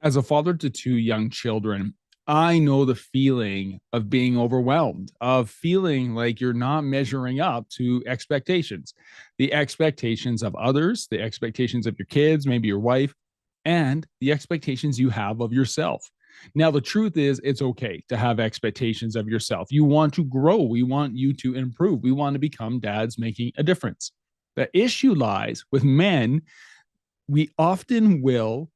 As a father to two young children, I know the feeling of being overwhelmed, of feeling like you're not measuring up to expectations, the expectations of others, the expectations of your kids, maybe your wife, and the expectations you have of yourself. Now, the truth is, it's okay to have expectations of yourself. You want to grow. We want you to improve. We want to become dads making a difference. The issue lies with men. We often will,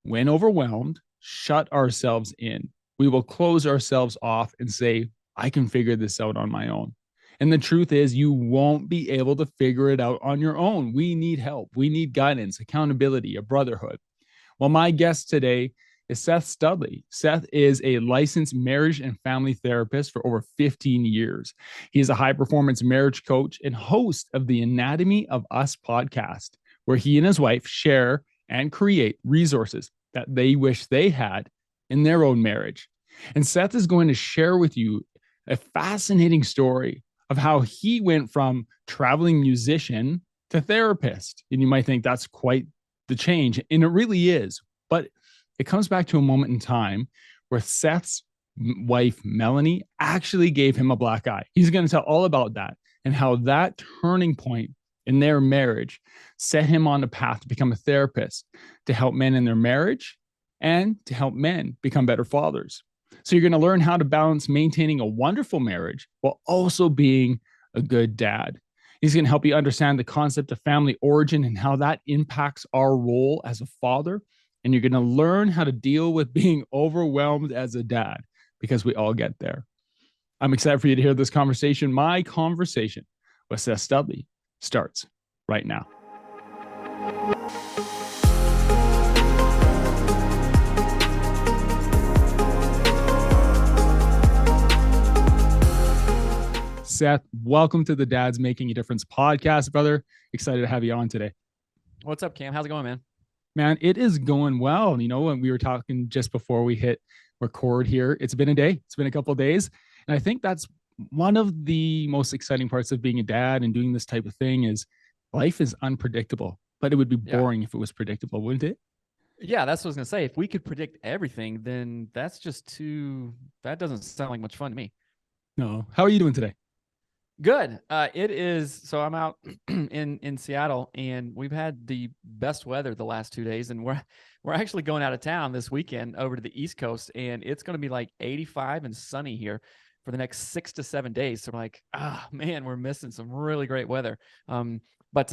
when overwhelmed, shut ourselves in. We will close ourselves off and say, I can figure this out on my own. And the truth is, you won't be able to figure it out on your own. We need help. We need guidance, accountability, a brotherhood. Well, my guest today is Seth Studley. Seth is a licensed marriage and family therapist for over 15 years. He is a high performance marriage coach and host of the Anatomy of Us podcast, where he and his wife share and create resources that they wish they had in their own marriage. And Seth is going to share with you a fascinating story of how he went from traveling musician to therapist. And you might think that's quite the change, and it really is. But it comes back to a moment in time where Seth's wife, Melanie, actually gave him a black eye. He's going to tell all about that and how that turning point in their marriage set him on a path to become a therapist, to help men in their marriage and to help men become better fathers. So you're going to learn how to balance maintaining a wonderful marriage while also being a good dad. He's going to help you understand the concept of family origin and how that impacts our role as a father. And you're going to learn how to deal with being overwhelmed as a dad, because we all get there. I'm excited for you to hear this conversation. My conversation with Seth Studley starts right now. Seth, welcome to the Dads Making a Difference podcast, brother. Excited to have you on today. What's up, Cam? How's it going, man? Man, it is going well. You know, when we were talking just before we hit record here, it's been a day. It's been a couple of days. And I think that's one of the most exciting parts of being a dad and doing this type of thing is life is unpredictable, but it would be boring if it was predictable, wouldn't it? Yeah, that's what I was going to say. If we could predict everything, then that doesn't sound like much fun to me. No. How are you doing today? Good. It is. So I'm out in Seattle, and we've had the best weather the last 2 days, and we're actually going out of town this weekend over to the East Coast, and it's going to be like 85 and sunny here for the next 6 to 7 days. So I'm like, man, we're missing some really great weather. But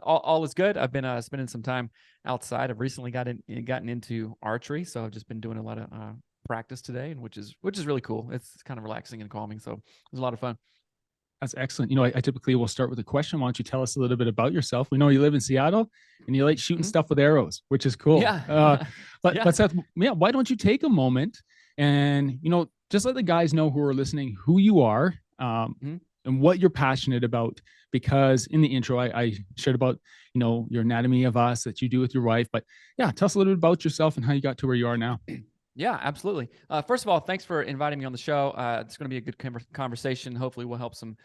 all is good. I've been spending some time outside. I've recently gotten into archery, so I've just been doing a lot of practice today, and which is really cool. It's kind of relaxing and calming, so it was a lot of fun. That's excellent. You know, I typically will start with a question. Why don't you tell us a little bit about yourself? We know you live in Seattle and you like shooting stuff with arrows, which is cool. Yeah. But Seth, why don't you take a moment and, you know, just let the guys know who are listening who you are and what you're passionate about. Because in the intro, I shared about, you know, your Anatomy of Us that you do with your wife. But yeah, tell us a little bit about yourself and how you got to where you are now. Yeah, absolutely. First of all, thanks for inviting me on the show. It's going to be a good conversation. Hopefully we'll help some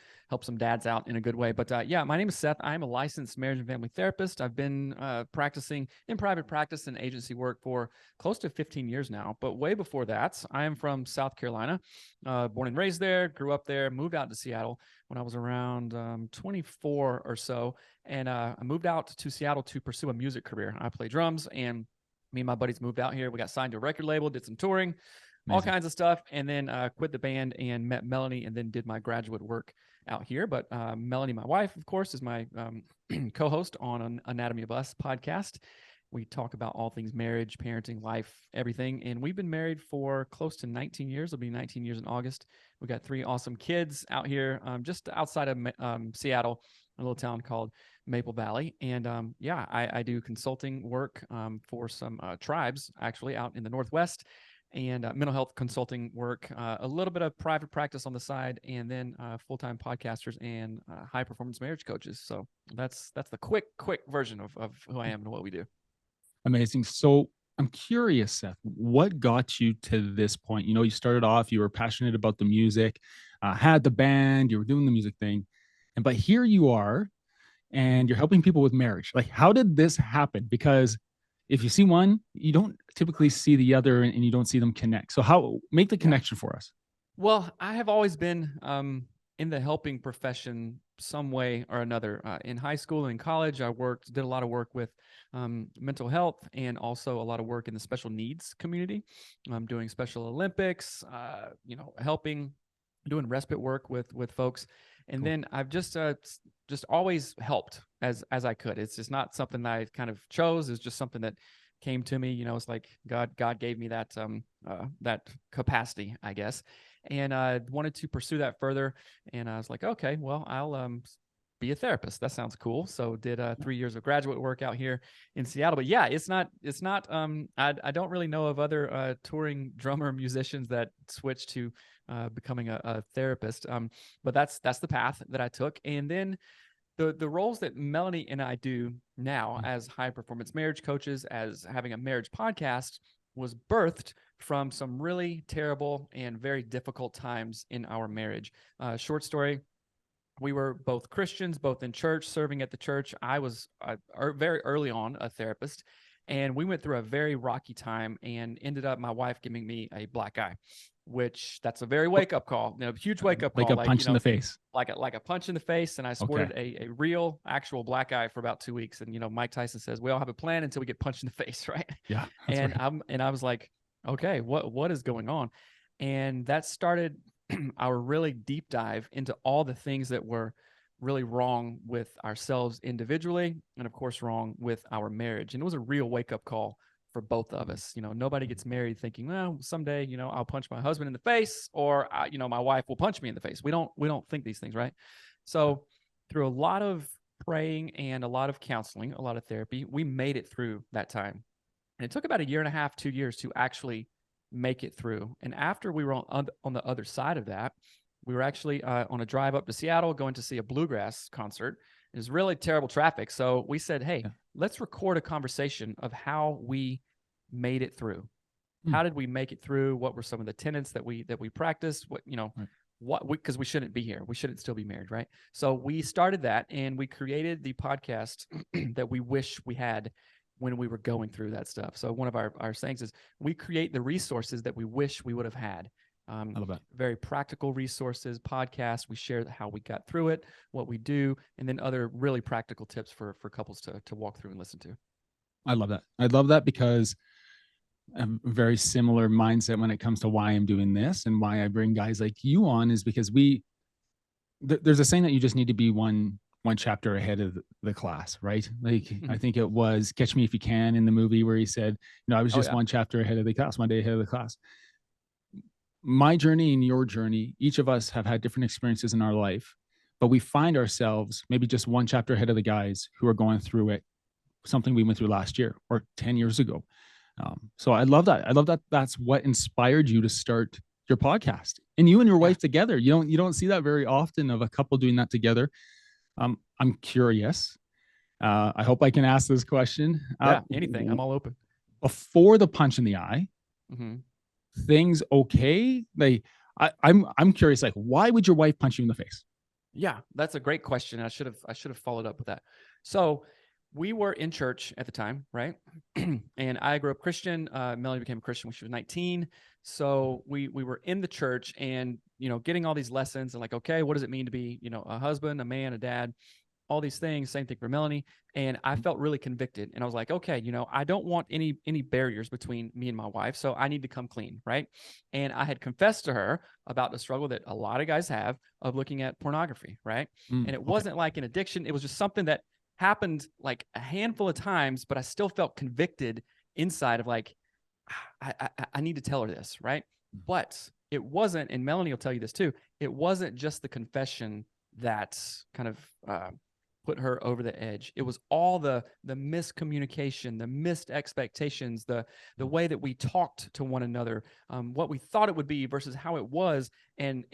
dads out in a good way. But yeah, my name is Seth. I'm a licensed marriage and family therapist. I've been practicing in private practice and agency work for close to 15 years now. But way before that, I am from South Carolina, born and raised there, grew up there, moved out to Seattle when I was around 24 or so. And I moved out to Seattle to pursue a music career. I play drums, and me and my buddies moved out here. We got signed to a record label, did some touring, all kinds of stuff, and then quit the band and met Melanie, and then did my graduate work out here. But Melanie, my wife, of course, is my co-host on an Anatomy of Us podcast. We talk about all things marriage, parenting, life, everything. And we've been married for close to 19 years. It'll be 19 years in August. We got 3 awesome kids out here just outside of Seattle, a little town called Maple Valley. And I do consulting work for some tribes actually out in the Northwest, and mental health consulting work, a little bit of private practice on the side, and then full-time podcasters and high performance marriage coaches. So that's the quick version of who I am and what we do. Amazing. So I'm curious, Seth, what got you to this point? You know, you started off, you were passionate about the music, had the band, you were doing the music thing, but here you are, and you're helping people with marriage. Like, how did this happen? Because if you see one, you don't typically see the other, and you don't see them connect. So how make the connection for us? Well, I have always been in the helping profession some way or another. In high school and in college, I did a lot of work with mental health, and also a lot of work in the special needs community. I'm doing Special Olympics, helping, doing respite work with folks. And Cool. then I've just always helped as I could. It's just not something that I kind of chose. It's just something that came to me. It's like God gave me that capacity, I guess, and I wanted to pursue that further. And I was like, okay, well, I'll be a therapist. That sounds cool. So did 3 years of graduate work out here in Seattle. But yeah, it's not. I don't really know of other touring drummer musicians that switch to becoming a therapist. But that's the path that I took. And then the roles that Melanie and I do now as high performance marriage coaches, as having a marriage podcast, was birthed from some really terrible and very difficult times in our marriage. Short story. We were both Christians, both in church, serving at the church. I was very early on a therapist, and we went through a very rocky time and ended up my wife giving me a black eye, which that's a very wake up call, huge wake up Like call, a punch in the face. like a punch in the face. And I Okay. sported a real actual black eye for about 2 weeks. And, Mike Tyson says, we all have a plan until we get punched in the face. Right. Yeah, that's right. I was like, okay, what is going on? And that started our really deep dive into all the things that were really wrong with ourselves individually, and of course wrong with our marriage. And it was a real wake-up call for both of us. Nobody gets married thinking, well, someday, I'll punch my husband in the face, or my wife will punch me in the face. We don't think these things, right? So through a lot of praying and a lot of counseling, a lot of therapy, we made it through that time. And it took about 1.5 years, 2 years to actually make it through. And after we were on the other side of that, we were actually on a drive up to Seattle going to see a bluegrass concert. It was really terrible traffic. So we said, hey, let's record a conversation of how we made it through. How did we make it through? What were some of the tenets that we practiced? Because we shouldn't be here. We shouldn't still be married, right? So we started that, and we created the podcast that we wish we had when we were going through that stuff. So one of our sayings is, we create the resources that we wish we would have had. I love that. Very practical resources, podcasts. We share how we got through it, what we do, and then other really practical tips for couples to walk through and listen to. I love that. I love that because a very similar mindset when it comes to why I'm doing this and why I bring guys like you on is because there's a saying that you just need to be one chapter ahead of the class, right? Like, I think it was Catch Me If You Can in the movie where he said, I was just one chapter ahead of the class, one day ahead of the class. My journey and your journey, each of us have had different experiences in our life, but we find ourselves maybe just one chapter ahead of the guys who are going through it, something we went through last year or 10 years ago. So I love that. I love that. That's what inspired you to start your podcast, and you and your wife together. You don't see that very often, of a couple doing that together. I'm curious. I hope I can ask this question. Anything. I'm all open. Before the punch in the eye, things okay? I'm curious. Like, why would your wife punch you in the face? Yeah, that's a great question. I should have followed up with that. So we were in church at the time, right? And I grew up Christian. Melanie became a Christian when she was 19. So we were in the church, and getting all these lessons, and like, okay, what does it mean to be a husband, a man, a dad, all these things. Same thing for Melanie. And I felt really convicted, and I was like, okay, I don't want any barriers between me and my wife, so I need to come clean, right? And I had confessed to her about the struggle that a lot of guys have of looking at pornography, right? And it wasn't like an addiction. It was just something that happened like a handful of times, but I still felt convicted inside of like, I need to tell her this, right? But it wasn't, and Melanie will tell you this too, it wasn't just the confession that kind of put her over the edge. It was all the miscommunication, the missed expectations, the way that we talked to one another, what we thought it would be versus how it was. And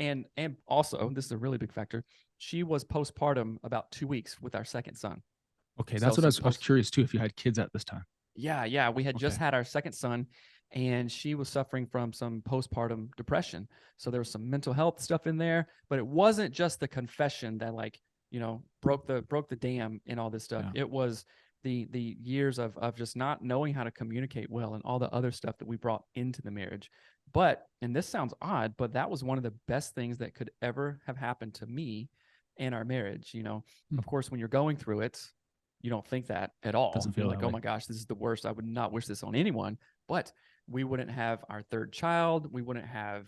also, this is a really big factor, she was postpartum about 2 weeks with our second son. Okay, that's what I was curious too, if you had kids at this time. Yeah. We had just had our second son, and she was suffering from some postpartum depression. So there was some mental health stuff in there, but it wasn't just the confession that broke the dam and all this stuff. Yeah. It was the years of just not knowing how to communicate well and all the other stuff that we brought into the marriage. But, and this sounds odd, but that was one of the best things that could ever have happened to me and our marriage. Of course, when you're going through it, you don't think that at all. Doesn't feel You're like, that oh way. my gosh, this is the worst. I would not wish this on anyone. But we wouldn't have our third child. We wouldn't have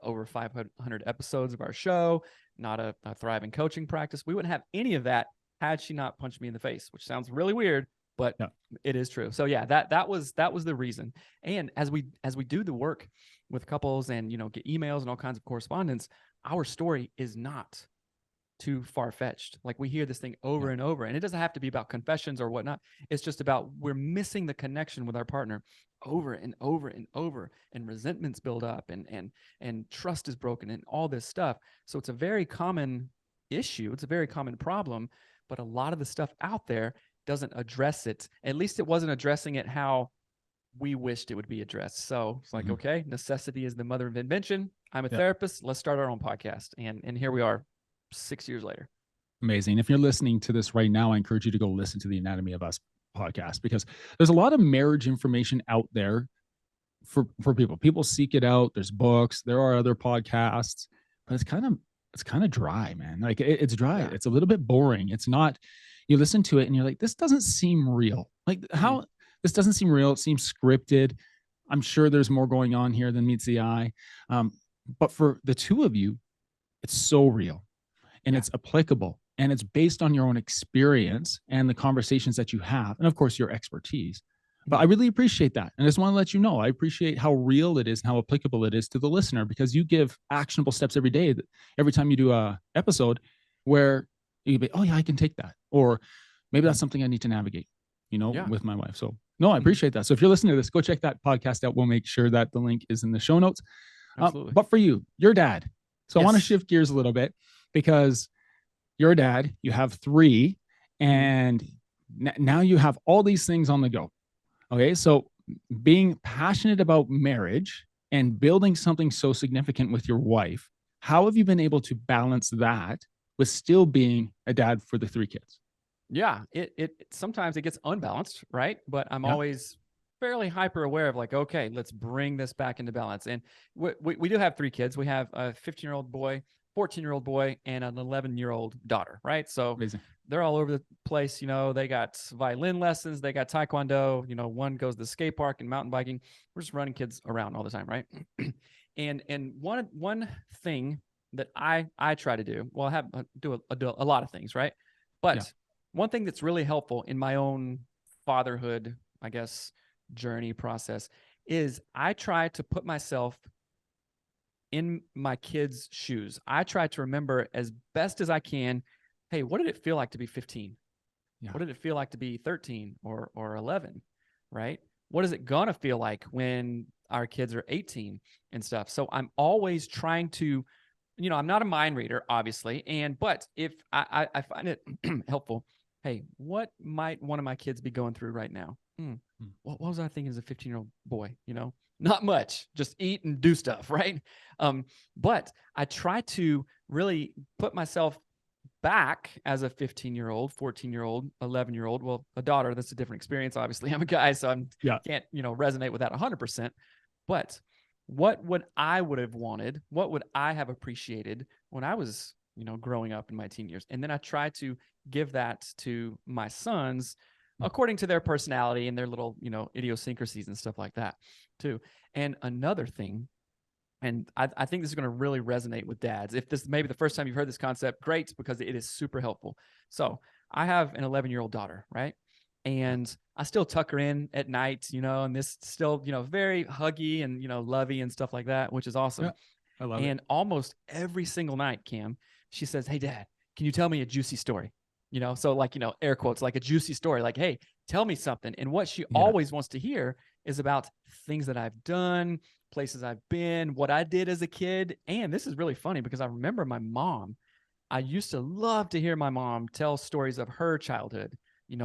over 500 episodes of our show, not a thriving coaching practice. We wouldn't have any of that had she not punched me in the face, which sounds really weird, but it is true. So yeah, that was the reason. And as we do the work with couples and, get emails and all kinds of correspondence, our story is not too far-fetched. Like, we hear this thing over and over, and it doesn't have to be about confessions or whatnot. It's just about, we're missing the connection with our partner over and over and over, and resentments build up, and trust is broken, and all this stuff. So it's a very common issue. It's a very common problem, but a lot of the stuff out there doesn't address it. At least it wasn't addressing it how we wished it would be addressed. So it's like, okay, necessity is the mother of invention. I'm a therapist. Let's start our own podcast. And here we are 6 years later. Amazing. If you're listening to this right now, I encourage you to go listen to the Anatomy of Us podcast, because there's a lot of marriage information out there for people. People seek it out. There's books, there are other podcasts, but it's kind of dry, man. Like, it's dry. Yeah. It's a little bit boring. It's not, you listen to it and you're like, this doesn't seem real. Like, how this doesn't seem real. It seems scripted. I'm sure there's more going on here than meets the eye. But for the two of you, it's so real, and it's applicable, and it's based on your own experience and the conversations that you have, and of course your expertise. But I really appreciate that. And I just want to let you know, I appreciate how real it is and how applicable it is to the listener, because you give actionable steps every day, every time you do a episode, where you be, oh yeah, I can take that. Or maybe that's something I need to navigate, with my wife. So no, I appreciate that. So if you're listening to this, go check that podcast out. We'll make sure that the link is in the show notes. But for you, your dad. So I want to shift gears a little bit, because you're a dad, you have 3, and now you have all these things on the go. Okay. So being passionate about marriage and building something so significant with your wife, how have you been able to balance that with still being a dad for the 3 kids? Yeah. It sometimes it gets unbalanced, right? But I'm always fairly hyper aware of, like, okay, let's bring this back into balance. And we do have 3 kids. We have a 15-year-old boy, 14-year-old boy, and an 11-year-old daughter, right? So amazing. They're all over the place. They got violin lessons, they got taekwondo, one goes to the skate park and mountain biking. We're just running kids around all the time, right? and one thing that I try to do, well, I have do a lot of things, right? But one thing that's really helpful in my own fatherhood, I guess, journey process, is I try to put myself in my kids' shoes. I try to remember as best as I can, hey, what did it feel like to be 15? What did it feel like to be 13 or 11, right? What is it gonna feel like when our kids are 18 and stuff? So I'm always trying to, I'm not a mind reader, obviously, but if I find it helpful, hey, what might one of my kids be going through right now? What was I thinking as a 15-year-old boy? Not much, just eat and do stuff, right? But I try to really put myself back as a 15-year-old, 14-year-old, 11-year-old. Well, a daughter, that's a different experience. Obviously, I'm a guy, so I can't, resonate with that 100%. But what would I would have wanted? What would I have appreciated when I was, growing up in my teen years? And then I try to give that to my sons according to their personality and their little, idiosyncrasies and stuff like that too. And another thing, and I think this is going to really resonate with dads. If this may be the first time you've heard this concept, great, because it is super helpful. So I have an 11-year-old daughter, right? And I still tuck her in at night, and this still, very huggy and, lovey and stuff like that, which is awesome. Yeah, I love it. And almost every single night, Cam, she says, hey, Dad, can you tell me a juicy story? So like, air quotes, like a juicy story, like, hey, tell me something. And what she always wants to hear is about things that I've done, places I've been, what I did as a kid. And this is really funny because I remember my mom. I used to love to hear my mom tell stories of her childhood,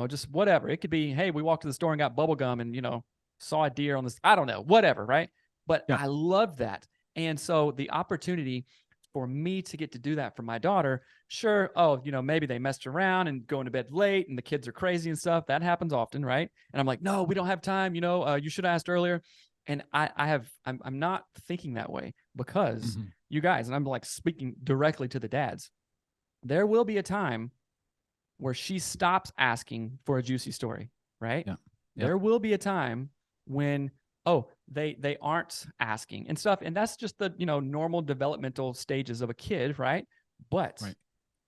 just whatever. It could be, hey, we walked to the store and got bubble gum and, saw a deer on this, I don't know, whatever, right? But I love that. And so the opportunity for me to get to do that for my daughter, sure, oh, maybe they messed around and going to bed late and the kids are crazy and stuff. That happens often, right? And I'm like, no, we don't have time. You should have asked earlier. And I'm not thinking that way because you guys, and I'm like speaking directly to the dads, there will be a time where she stops asking for a juicy story, right? Yeah. There will be a time when, oh, they aren't asking and stuff. And that's just the, normal developmental stages of a kid, right? But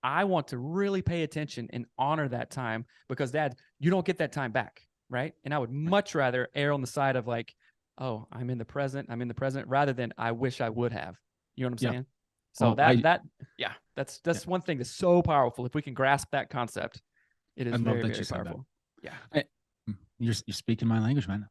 I want to really pay attention and honor that time because dad, you don't get that time back, right? And I would much rather err on the side of like, oh, I'm in the present rather than I wish I would have. You know what I'm saying? So that's one thing that's so powerful. If we can grasp that concept, it is very, very powerful. Yeah. You're speaking my language, man.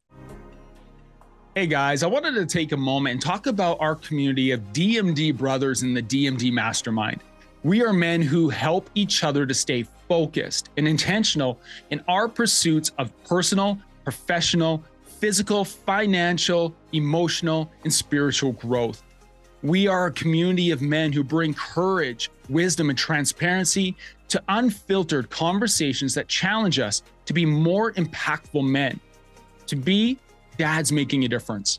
Hey guys, I wanted to take a moment and talk about our community of DMD brothers in the DMD Mastermind. We are men who help each other to stay focused and intentional in our pursuits of personal, professional, physical, financial, emotional, and spiritual growth. We are a community of men who bring courage, wisdom, and transparency to unfiltered conversations that challenge us to be more impactful men, to be dads making a difference.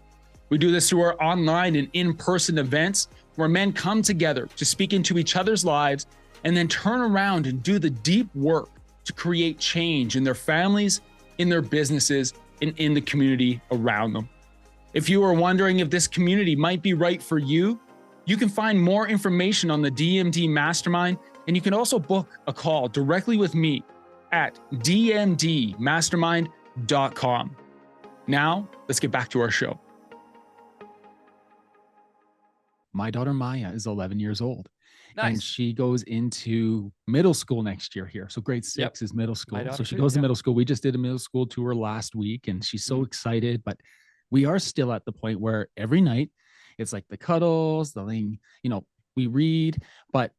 We do this through our online and in-person events where men come together to speak into each other's lives and then turn around and do the deep work to create change in their families, in their businesses, and in the community around them. If you are wondering if this community might be right for you, you can find more information on the DMD Mastermind, and you can also book a call directly with me at dmdmastermind.com. Now, let's get back to our show. My daughter Maya is 11 years old. Nice. And she goes into middle school next year here. So grade 6 is middle school. So she goes to middle school. We just did a middle school tour last week and she's so excited, but we are still at the point where every night it's like the cuddles, the laying, we read, but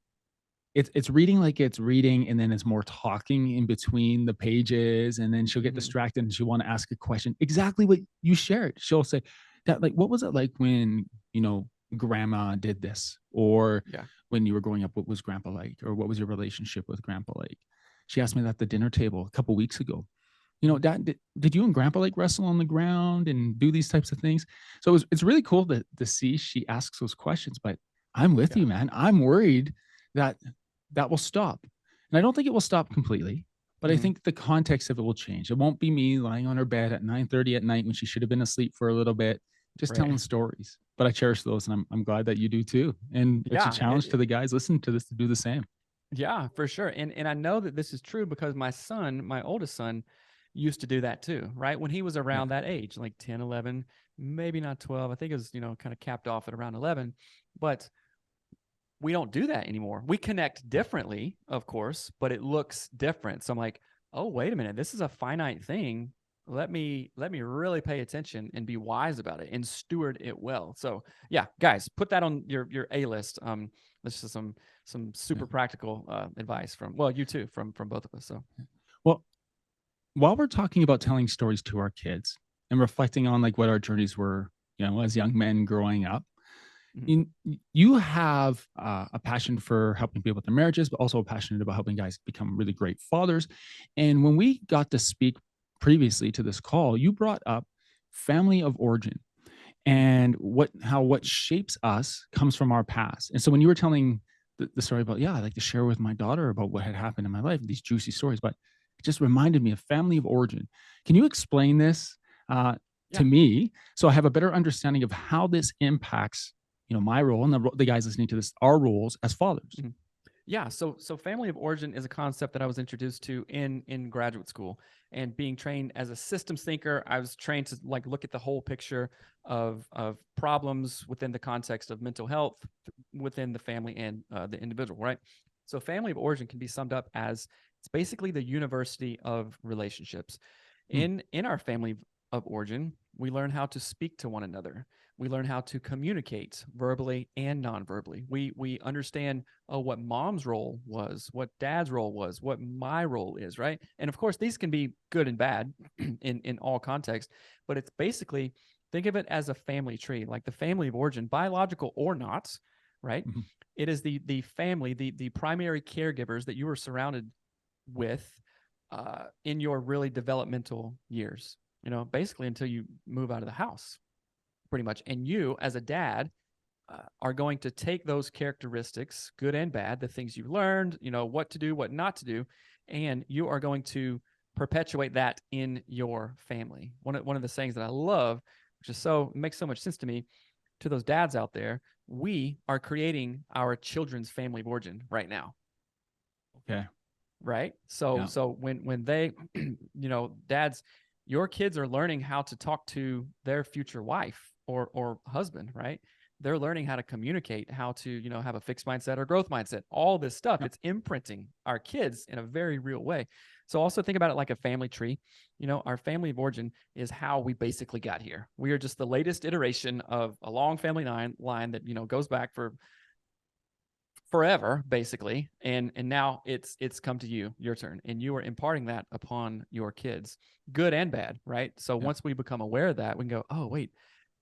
it's reading like it's reading and then it's more talking in between the pages and then she'll get distracted and she'll want to ask a question. Exactly what you shared. She'll say that, like, what was it like when, grandma did this? Or when you were growing up, what was grandpa like? Or what was your relationship with grandpa like? She asked me that at the dinner table a couple weeks ago. Dad, did you and grandpa like wrestle on the ground and do these types of things? So it's really cool to see she asks those questions, but I'm with you, man. I'm worried that will stop. And I don't think it will stop completely, but I think the context of it will change. It won't be me lying on her bed at 9:30 at night when she should have been asleep for a little bit, just telling stories. But I cherish those and I'm glad that you do too. And it's a challenge to the guys listening to this to do the same. Yeah, for sure. And I know that this is true because my oldest son, used to do that too, right? When he was around that age, like 10, 11, maybe not 12. I think it was, kind of capped off at around 11, but we don't do that anymore. We connect differently, of course, but it looks different. So I'm like, oh, wait a minute. This is a finite thing. Let me really pay attention and be wise about it and steward it well. So yeah, guys, put that on your A list. This is some super practical advice from you too, from both of us. So, well, while we're talking about telling stories to our kids and reflecting on like what our journeys were, as young men growing up, you have a passion for helping people with their marriages, but also passionate about helping guys become really great fathers. And when we got to speak previously to this call, you brought up family of origin and what shapes us comes from our past. And so when you were telling the story about, I like to share with my daughter about what had happened in my life, these juicy stories, but it just reminded me of family of origin. Can you explain this to me so I have a better understanding of how this impacts, my role and the guys listening to this, our roles as fathers? Yeah. So family of origin is a concept that I was introduced to in graduate school, and being trained as a systems thinker, I was trained to like look at the whole picture of problems within the context of mental health within the family and the individual, right? So family of origin can be summed up as it's basically the university of relationships. In our family of origin, we learn how to speak to one another. We learn how to communicate verbally and non-verbally. We understand what mom's role was, what dad's role was, what my role is, right? And of course, these can be good and bad in all contexts, but it's basically, think of it as a family tree, like the family of origin, biological or not, right? Mhm. It is the family, the primary caregivers that you are surrounded with in your really developmental years, basically until you move out of the house, pretty much. And you, as a dad, are going to take those characteristics, good and bad, the things you learned, what to do, what not to do, and you are going to perpetuate that in your family. One of the sayings that I love, which is makes so much sense to me, to those dads out there, we are creating our children's family of origin right now. Okay. Right. So Yeah. when they, dads, your kids are learning how to talk to their future wife or husband, right? They're learning how to communicate, how to, have a fixed mindset or growth mindset, all this stuff. Yeah. It's imprinting our kids in a very real way. So also think about it like a family tree. Our family of origin is how we basically got here. We are just the latest iteration of a long family line that, goes back for forever, basically. And now it's come to you, your turn, and you are imparting that upon your kids, good and bad, right? So Yeah. once we become aware of that, we can go, oh, wait,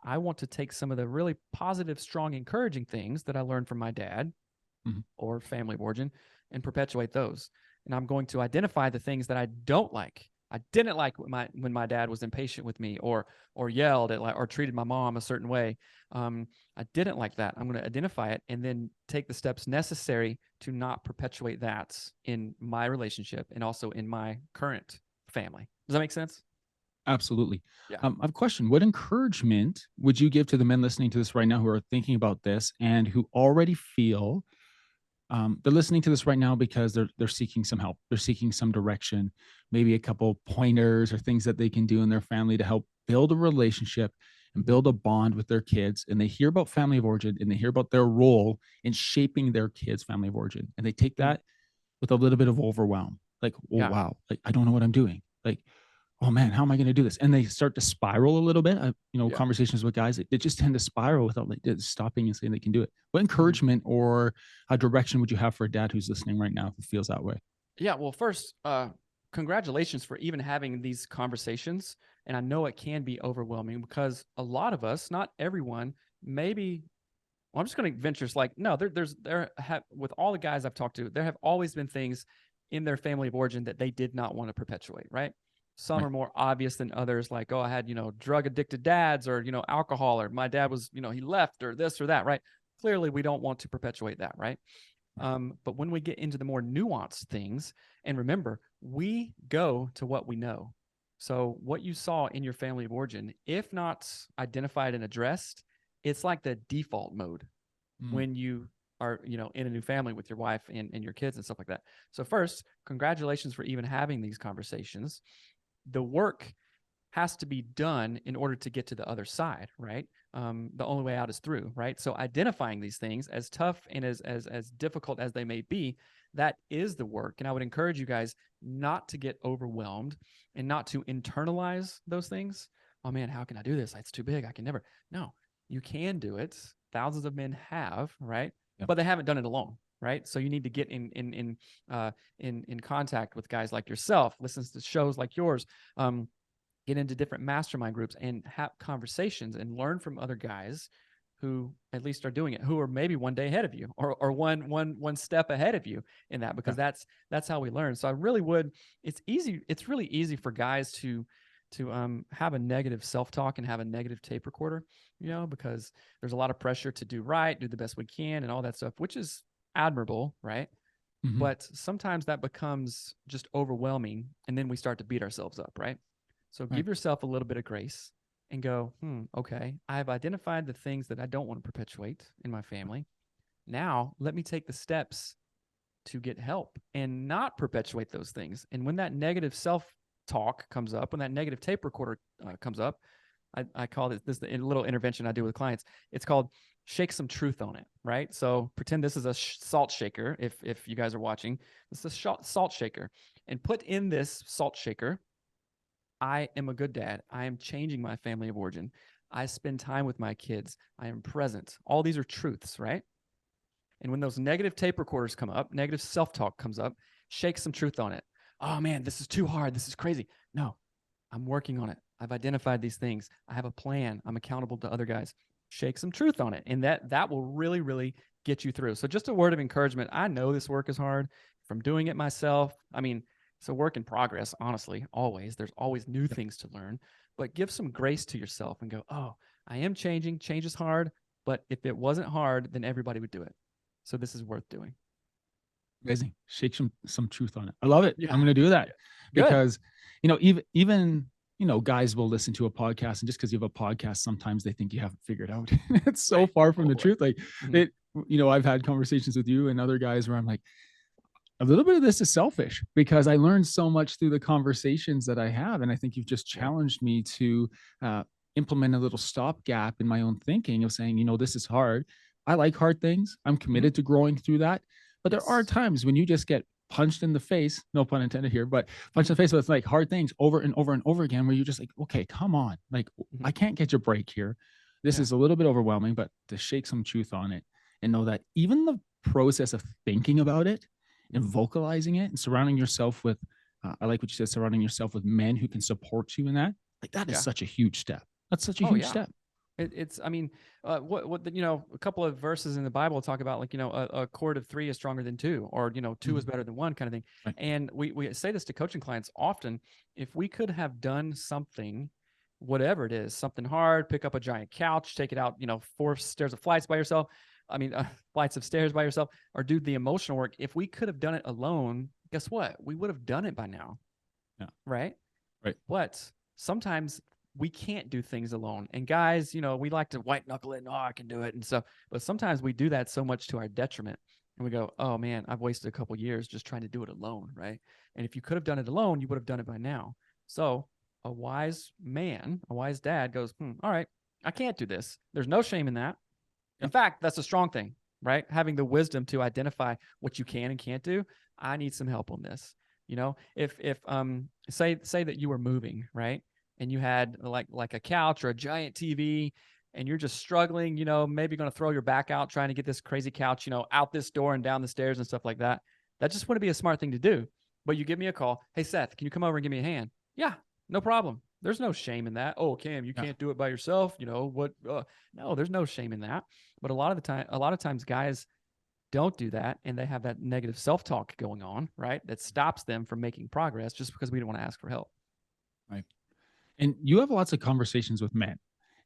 I want to take some of the really positive, strong, encouraging things that I learned from my dad Mhm. or family of origin and perpetuate those. And I'm going to identify the things that I don't like. I didn't like when my dad was impatient with me or yelled at or treated my mom a certain way. I didn't like that. I'm going to identify it and then take the steps necessary to not perpetuate that in my relationship and also in my current family. Does that make sense? Absolutely. Yeah. I have a question. What encouragement would you give to the men listening to this right now who are thinking about this and who already feel they're listening to this right now because they're seeking some help. They're seeking some direction, maybe a couple pointers or things that they can do in their family to help build a relationship and build a bond with their kids. And they hear about family of origin and they hear about their role in shaping their kids' family of origin. And they take Mm. that with a little bit of overwhelm. Like, oh Yeah. wow, like I don't know what I'm doing. Like, oh man, how am I going to do this? And they start to spiral a little bit. Yeah. Conversations with guys, they just tend to spiral without like stopping and saying they can do it. What Mhm. encouragement or a direction would you have for a dad who's listening right now who feels that way? Yeah. Well, first, congratulations for even having these conversations. And I know it can be overwhelming because a lot of us, not everyone, maybe. Well, I'm just going to venture. It's like, no, with all the guys I've talked to, there have always been things in their family of origin that they did not want to perpetuate, right? Some Right. are more obvious than others, like, oh, I had, drug addicted dads or, alcohol, or my dad was, he left or this or that, right? Clearly, we don't want to perpetuate that, right? Right. But when we get into the more nuanced things, and remember, we go to what we know. So what you saw in your family of origin, if not identified and addressed, it's like the default mode Mm. when you are, in a new family with your wife and your kids and stuff like that. So first, congratulations for even having these conversations. The work has to be done in order to get to the other side, right? The only way out is through, right? So identifying these things, as tough and as difficult as they may be, that is the work. And I would encourage you guys not to get overwhelmed and not to internalize those things. Oh man, how can I do this? It's too big. I can never. No, you can do it. Thousands of men have, right? Yep. But they haven't done it alone, right? So you need to get in contact with guys like yourself, listen to shows like yours, get into different mastermind groups and have conversations and learn from other guys who at least are doing it, who are maybe one day ahead of you or one step ahead of you in that, Yeah. because that's how we learn. So I really would, it's really easy for guys to have a negative self-talk and have a negative tape recorder, because there's a lot of pressure to do right, do the best we can and all that stuff, which is admirable, right? Mm-hmm. But sometimes that becomes just overwhelming and then we start to beat ourselves up, right? So Right. give yourself a little bit of grace and go, okay, I've identified the things that I don't want to perpetuate in my family. Now let me take the steps to get help and not perpetuate those things. And when that negative self-talk comes up, when that negative tape recorder comes up, I call this a little intervention I do with clients. It's called shake some truth on it, right? So pretend this is a salt shaker. If you guys are watching, this is a salt shaker, and put in this salt shaker, I am a good dad. I am changing my family of origin. I spend time with my kids. I am present. All these are truths, right? And when those negative tape recorders come up, negative self-talk comes up, shake some truth on it. Oh man, this is too hard. This is crazy. No, I'm working on it. I've identified these things. I have a plan. I'm accountable to other guys. Shake some truth on it. And that will really, really get you through. So just a word of encouragement. I know this work is hard from doing it myself. I mean, it's a work in progress, honestly, always. There's always new things to learn, but give some grace to yourself and go, oh, I am changing. Change is hard, but if it wasn't hard, then everybody would do it. So this is worth doing. Amazing. Shake some truth on it. I love it. Yeah. I'm going to do that Good. because, even guys will listen to a podcast, and just because you have a podcast, sometimes they think you haven't figured out. It's so far from the truth. Like I've had conversations with you and other guys where I'm like, a little bit of this is selfish because I learned so much through the conversations that I have. And I think you've just challenged me to implement a little stopgap in my own thinking of saying, this is hard. I like hard things. I'm committed to growing through that. But there are times when you just get punched in the face, no pun intended here, but punched in the face with like hard things over and over and over again, where you're just like, okay, come on. Like, I can't get your break here. This is a little bit overwhelming, but to shake some truth on it and know that even the process of thinking about it and vocalizing it and surrounding yourself with, I like what you said, surrounding yourself with men who can support you in that. Like that is such a huge step. That's such a huge step. I mean, a couple of verses in the Bible talk about like, a cord of 3 is stronger than 2, or, 2 is better than 1 kind of thing. Right. And we say this to coaching clients often. If we could have done something, whatever it is, something hard, pick up a giant couch, take it out, 4 stairs of flights by yourself. Flights of stairs by yourself, or do the emotional work. If we could have done it alone, guess what? We would have done it by now. Yeah. Right. But sometimes we can't do things alone. And guys, we like to white knuckle it and, I can do it. And so, but sometimes we do that so much to our detriment. And we go, oh man, I've wasted a couple years just trying to do it alone. Right. And if you could have done it alone, you would have done it by now. So a wise man, a wise dad goes, all right, I can't do this. There's no shame in that. In fact, that's a strong thing, right? Having the wisdom to identify what you can and can't do. I need some help on this. If say that you were moving, right? And you had like a couch or a giant TV, and you're just struggling, maybe going to throw your back out trying to get this crazy couch, out this door and down the stairs and stuff like that. That just wouldn't be a smart thing to do. But you give me a call. Hey, Seth, can you come over and give me a hand? Yeah, no problem. There's no shame in that. Oh, Cam, you can't do it by yourself. What? No, there's no shame in that. But a lot of times guys don't do that, and they have that negative self-talk going on, right? That stops them from making progress just because we don't want to ask for help. Right. And you have lots of conversations with men.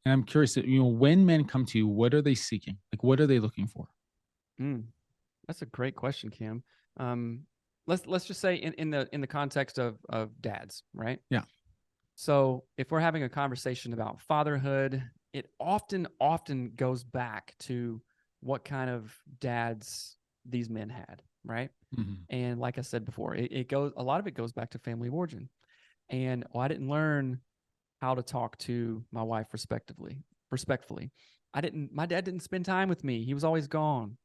And I'm curious that, when men come to you, what are they seeking? Like, what are they looking for? That's a great question, Cam. Let's just say in the context of dads, right? Yeah. So if we're having a conversation about fatherhood, it often goes back to what kind of dads these men had, right? Mm-hmm. And like I said before, a lot of it goes back to family of origin. And I didn't learn how to talk to my wife respectfully. My dad didn't spend time with me. He was always gone,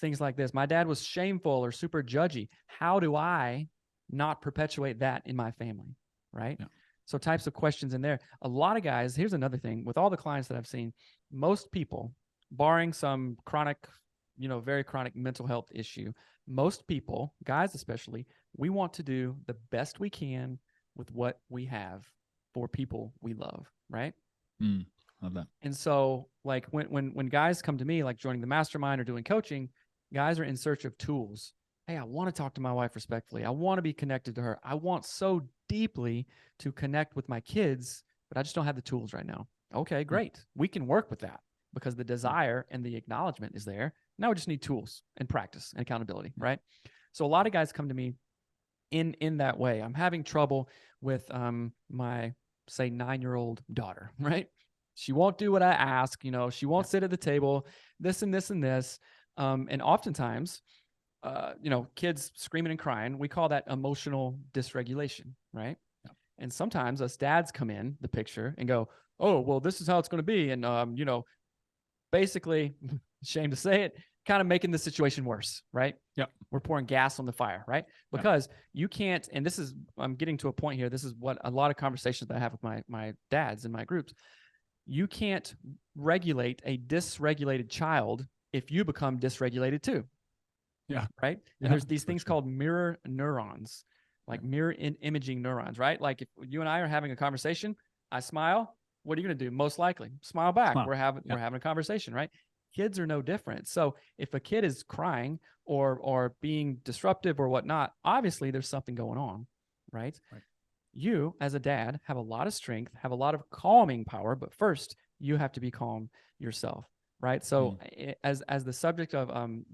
things like this. My dad was shameful or super judgy. How do I not perpetuate that in my family? Right. Yeah. So types of questions in there. A lot of guys, here's another thing with all the clients that I've seen, most people, barring some chronic, very chronic mental health issue, most people, guys especially, we want to do the best we can with what we have for people we love, right? Love that. And so like when guys come to me, like joining the mastermind or doing coaching, guys are in search of tools. Hey, I want to talk to my wife respectfully. I want to be connected to her. I want so deeply to connect with my kids, but I just don't have the tools right now. Okay, great. We can work with that because the desire and the acknowledgement is there. Now we just need tools and practice and accountability, right? So a lot of guys come to me in that way. I'm having trouble with my, say, 9-year-old daughter, right? She won't do what I ask. She won't sit at the table, this and this and this. And oftentimes, kids screaming and crying, we call that emotional dysregulation, right? Yeah. And sometimes us dads come in the picture and go, oh, well, this is how it's going to be. And, basically, shame to say it, kind of making the situation worse, right? Yeah. We're pouring gas on the fire, right? Because you can't, and I'm getting to a point here. This is what a lot of conversations that I have with my dads in my groups. You can't regulate a dysregulated child if you become dysregulated too. Yeah. Right. And there's these things called mirror neurons, like mirror imaging neurons, right? Like if you and I are having a conversation, I smile. What are you going to do? Most likely smile back. We're having a conversation, right? Kids are no different. So if a kid is crying or being disruptive or whatnot, obviously there's something going on, right? Right. You, as a dad, have a lot of strength, have a lot of calming power, but first you have to be calm yourself, right? So as the subject of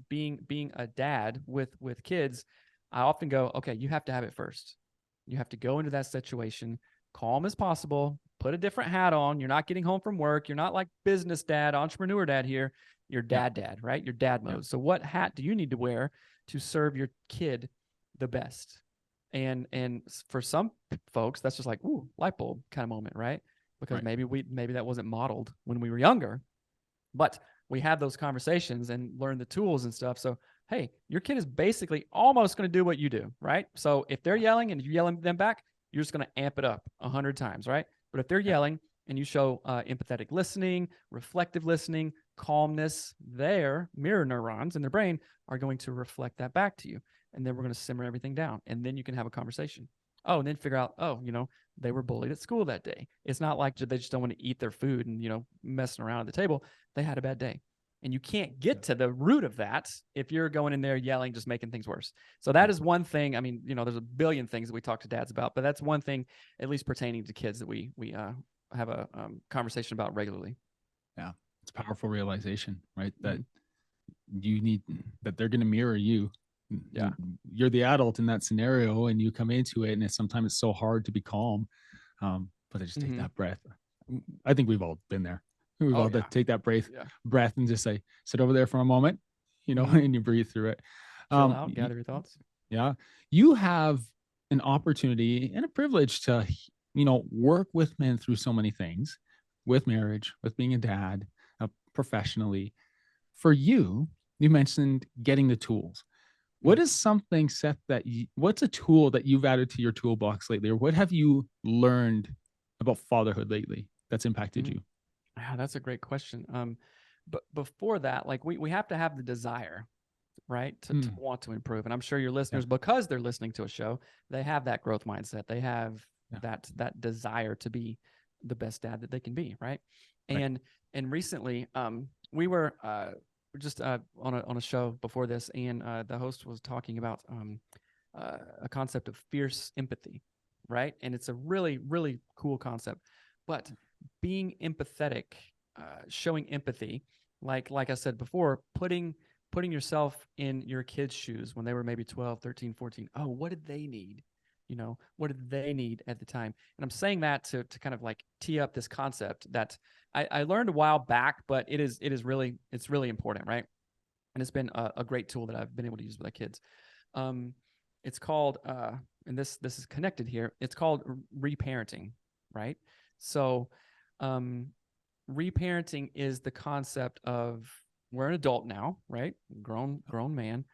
being a dad with kids, I often go, okay, you have to have it first. You have to go into that situation calm as possible, put a different hat on. You're not getting home from work. You're not like business dad, entrepreneur dad here. You're dad, right? You're dad mode. So what hat do you need to wear to serve your kid the best? And for some folks, that's just like, ooh, light bulb kind of moment, right? Because maybe that wasn't modeled when we were younger, but we had those conversations and learned the tools and stuff. So, hey, your kid is basically almost going to do what you do, right? So if they're yelling and you're yelling them back, you're just going to amp it up 100 times, right? But if they're yelling and you show empathetic listening, reflective listening, calmness, their mirror neurons in their brain are going to reflect that back to you. And then we're going to simmer everything down. And then you can have a conversation. Oh, and then figure out, oh, they were bullied at school that day. It's not like they just don't want to eat their food and, messing around at the table. They had a bad day. And you can't get to the root of that if you're going in there yelling, just making things worse. So that is one thing. I mean, there's a billion things that we talk to dads about, but that's one thing, at least pertaining to kids, that we have a conversation about regularly. Yeah. It's a powerful realization, right? That you need, that they're going to mirror you. Yeah. You're the adult in that scenario and you come into it, and sometimes it's so hard to be calm. But I just take that breath. I think we've all been there. We've all take that breath and just say, sit over there for a moment, and you breathe through it. Chill out, gather your thoughts. Yeah. You have an opportunity and a privilege to, work with men through so many things, with marriage, with being a dad, professionally. For you, you mentioned getting the tools. What is something, Seth, what's a tool that you've added to your toolbox lately, or what have you learned about fatherhood lately that's impacted you? Yeah, that's a great question. But before that, like we have to have the desire, right, to want to improve. And I'm sure your listeners, because they're listening to a show, they have that growth mindset. They have that desire to be the best dad that they can be, right? And recently, we were just on a show before this, and the host was talking about a concept of fierce empathy, right? And it's a really, really cool concept. But being empathetic, showing empathy, like I said before, putting yourself in your kids' shoes when they were maybe 12, 13, 14. Oh, what did they need? What did they need at the time? And I'm saying that to kind of like tee up this concept that I learned a while back, but it's really important, right? And it's been a great tool that I've been able to use with my kids. It's called, and this is connected here. It's called reparenting, right? So, reparenting is the concept of, we're an adult now, right? Grown man,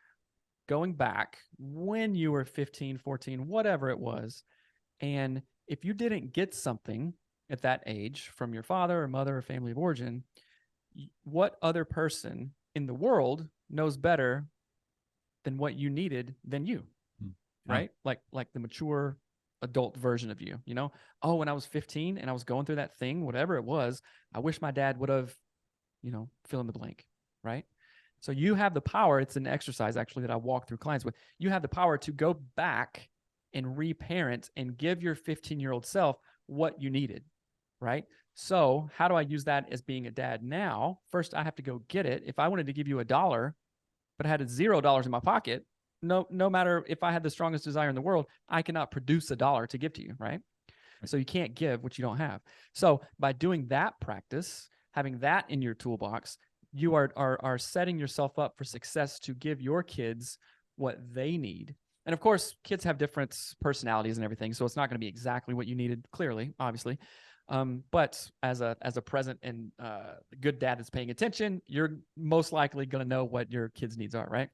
going back when you were 15, 14, whatever it was. And if you didn't get something at that age from your father or mother or family of origin, what other person in the world knows better than what you needed than you, right? Like the mature adult version of you, oh, when I was 15 and I was going through that thing, whatever it was, I wish my dad would have, fill in the blank, right? So you have the power. It's an exercise actually that I walk through clients with. You have the power to go back and reparent and give your 15-year-old self what you needed, right? So how do I use that as being a dad now? First, I have to go get it. If I wanted to give you $1, but I had $0 in my pocket, no matter if I had the strongest desire in the world, I cannot produce $1 to give to you, right? So you can't give what you don't have. So by doing that practice, having that in your toolbox, you are setting yourself up for success to give your kids what they need. And of course, kids have different personalities and everything, so it's not going to be exactly what you needed, clearly, obviously. But as a present and good dad that's paying attention, you're most likely going to know what your kids' needs are, right?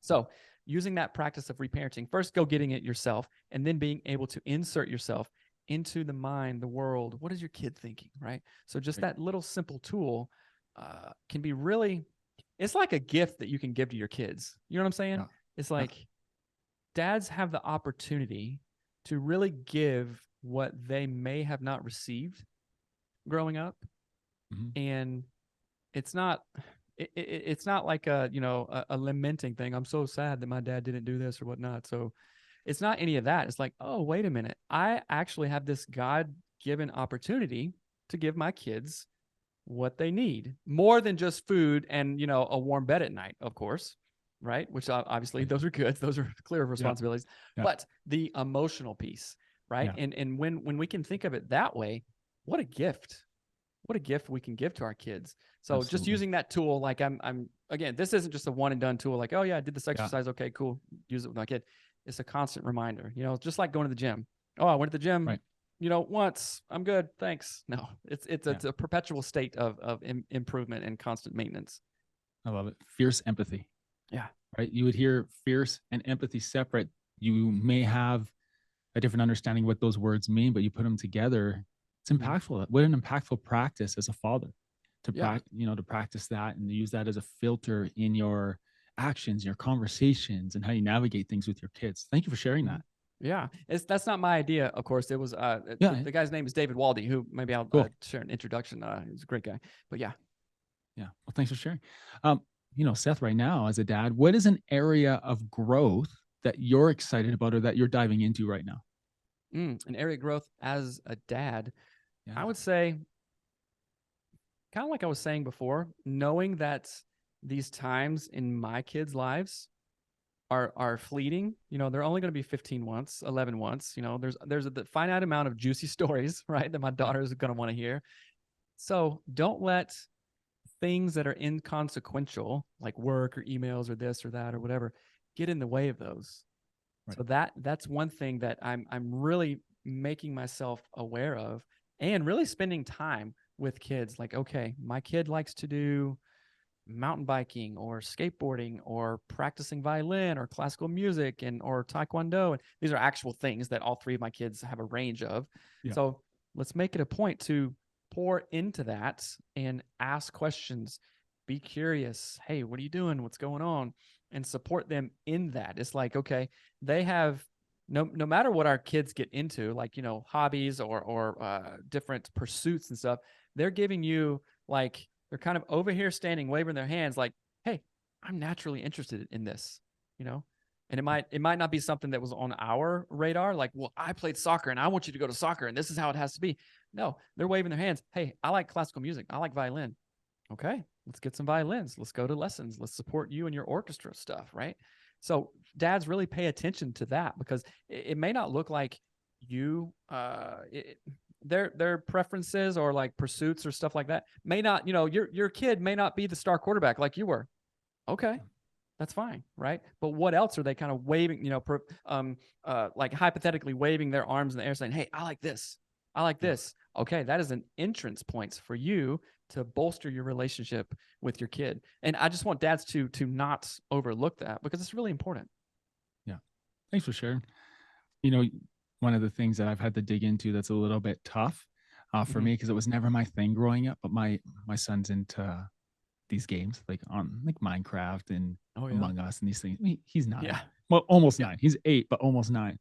So using that practice of reparenting, first go getting it yourself, and then being able to insert yourself into the mind, the world. What is your kid thinking, right? So just that little simple tool can be really, it's like a gift that you can give to your kids. You know what I'm saying? Yeah. It's like dads have the opportunity to really give what they may have not received growing up. And it's not it's not like a lamenting thing. I'm so sad that my dad didn't do this or whatnot. So it's not any of that. It's like, oh, wait a minute. I actually have this God-given opportunity to give my kids what they need, more than just food and, a warm bed at night, of course, right? Which obviously those are good. Those are clear responsibilities, but the emotional piece, right? And when we can think of it that way, what a gift. What a gift we can give to our kids. So just using that tool, like I'm again, this isn't just a one and done tool. Like, oh yeah, I did this exercise. Okay, cool. Use it with my kid. It's a constant reminder, just like going to the gym. Oh, I went to the gym, once. I'm good. Thanks. No, it's a perpetual state of improvement and constant maintenance. I love it. Fierce empathy. Yeah. Right. You would hear fierce and empathy separate. You may have a different understanding what those words mean, but you put them together. It's impactful. What an impactful practice as a father to to practice that and use that as a filter in your actions, your conversations, and how you navigate things with your kids. Thank you for sharing that. Yeah, that's not my idea. Of course, it was. The guy's name is David Waldy, who maybe I'll share an introduction. He's a great guy. But yeah. Well, thanks for sharing. Seth, right now as a dad, what is an area of growth that you're excited about or that you're diving into right now? An area of growth as a dad, I would say, kind of like I was saying before, knowing that these times in my kids' lives are fleeting. They're only going to be 15 once, 11 once. There's a finite amount of juicy stories, right, that my daughter is going to want to hear. So don't let things that are inconsequential, like work or emails or this or that or whatever, get in the way of those. Right. So that's one thing that I'm really making myself aware of, and really spending time with kids. Like, okay, my kid likes to do mountain biking or skateboarding or practicing violin or classical music or taekwondo. And these are actual things that all three of my kids have a range of. So let's make it a point to pour into that and ask questions, be curious. Hey, what are you doing? What's going on? And support them in that. It's like, okay, they have no matter what our kids get into, like, hobbies or different pursuits and stuff, they're giving you, like, they're kind of over here standing, waving their hands like, hey, I'm naturally interested in this, and it might not be something that was on our radar. Like, well, I played soccer and I want you to go to soccer and this is how it has to be. No, they're waving their hands. Hey, I like classical music. I like violin. Okay, let's get some violins. Let's go to lessons. Let's support you and your orchestra stuff, right? So dads really pay attention to that, because it may not look like their preferences or like pursuits or stuff like that may not, your kid may not be the star quarterback like you were. Okay, that's fine, right? But what else are they kind of waving, like hypothetically waving their arms in the air saying, hey, I like this. I like this. Okay, that is an entrance point for you to bolster your relationship with your kid. And I just want dads to not overlook that, because it's really important. Yeah. Thanks for sharing. One of the things that I've had to dig into that's a little bit tough for me, because it was never my thing growing up, but my son's into these games like Minecraft and Among Us and these things. I mean, he's 9. Well, almost 9. He's 8, but almost 9.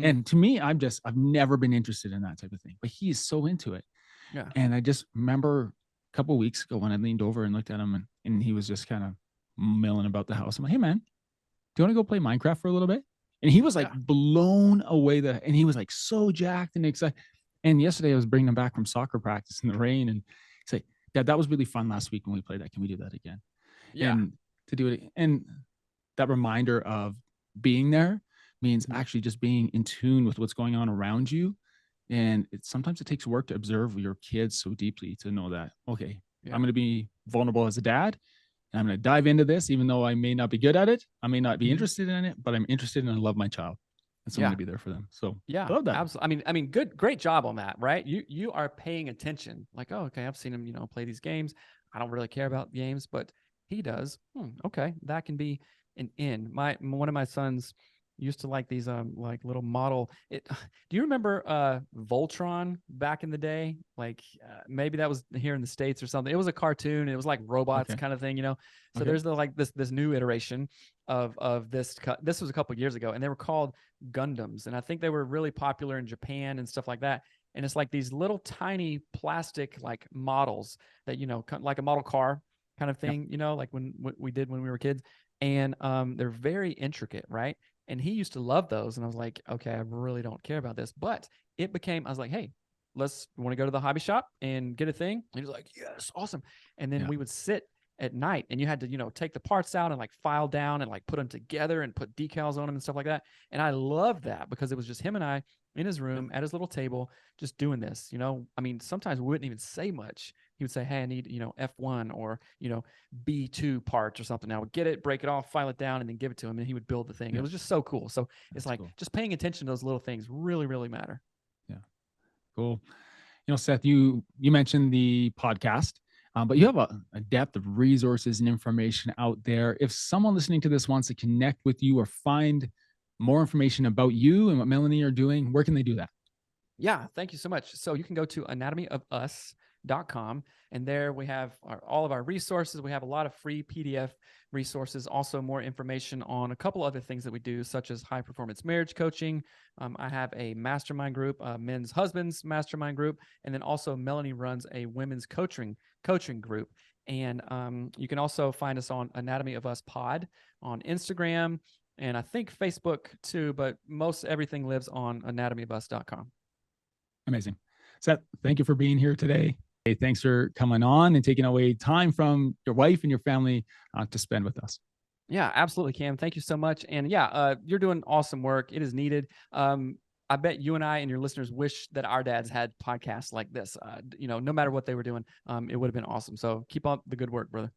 And to me, I've never been interested in that type of thing, but he is so into it. Yeah. And I just remember a couple of weeks ago when I leaned over and looked at him, and he was just kind of milling about the house. I'm like, hey man, do you want to go play Minecraft for a little bit? And he was like blown away and he was like so jacked and excited. And yesterday I was bringing him back from soccer practice in the rain, and he's like, Dad, that was really fun last week when we played that. Can we do that again? Yeah. And to do it, and that reminder of being there means actually just being in tune with what's going on around you. And sometimes it takes work to observe your kids so deeply to know that, okay, I'm going to be vulnerable as a dad. And I'm going to dive into this, even though I may not be good at it. I may not be interested in it, but I'm interested and I love my child. And so I'm going to be there for them. So I love that. Absolutely. I mean, great job on that, right? You are paying attention. Like, oh, okay, I've seen him, play these games. I don't really care about games, but he does. Okay, that can be an in. One of my sons used to like these like little model. Do you remember Voltron back in the day? Like maybe that was here in the States or something. It was a cartoon and it was like robots kind of thing, So there's this new iteration of this. This was a couple of years ago, and they were called Gundams, and I think they were really popular in Japan and stuff like that. And it's like these little tiny plastic like models that like a model car, kind of thing, like when we did when we were kids. And they're very intricate, right? And he used to love those. And I was like, okay, I really don't care about this. But I was like, hey, want to go to the hobby shop and get a thing? And he was like, yes, awesome. And then we would sit at night, and you had to, take the parts out and like file down and like put them together and put decals on them and stuff like that. And I loved that because it was just him and I in his room at his little table, just doing this. I mean, sometimes we wouldn't even say much. He would say, hey, I need, F1 or, B2 parts or something. I would get it, break it off, file it down, and then give it to him, and he would build the thing. It was just so cool. So it's like just paying attention to those little things really, really matter. Yeah. Cool. Seth, you mentioned the podcast, but you have a depth of resources and information out there. If someone listening to this wants to connect with you or find more information about you and what Melanie are doing, where can they do that? Yeah, thank you so much. So you can go to anatomyofus.com, and there we have all of our resources. We have a lot of free PDF resources, also more information on a couple other things that we do, such as high performance marriage coaching. I have a mastermind group, a men's husbands mastermind group, and then also Melanie runs a women's coaching group. And you can also find us on Anatomy of Us Pod on Instagram, and I think Facebook too, but most everything lives on anatomyofus.com. Amazing. Seth, thank you for being here today. Hey, thanks for coming on and taking away time from your wife and your family to spend with us. Yeah, absolutely, Cam. Thank you so much. And yeah, you're doing awesome work. It is needed. I bet you and I and your listeners wish that our dads had podcasts like this. No matter what they were doing, it would have been awesome. So keep up the good work, brother.